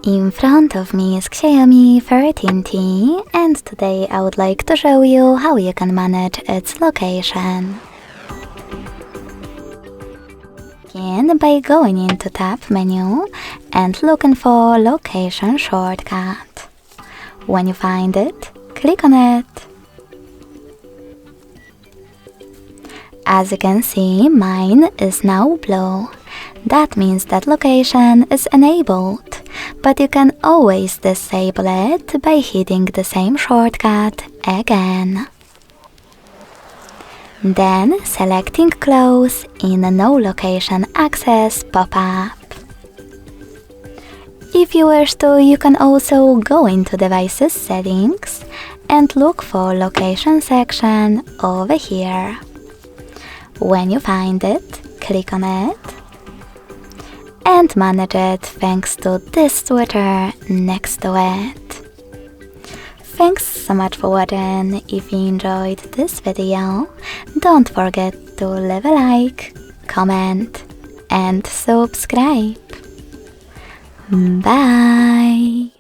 In front of me is Xiaomi 13T, and today I would like to show you how you can manage its location. Begin by going into Tab menu and looking for Location shortcut. When you find it, click on it. As you can see, mine is now blue. That means that location is enabled, but you can always disable it by hitting the same shortcut again. Then selecting Close in a No Location Access pop-up. If you wish to, you can also go into Devices Settings and look for Location section over here. When you find it, click on it and manage it thanks to this Twitter next to it. Thanks so much for watching. If you enjoyed this video, don't forget to leave a like, comment and subscribe. Bye!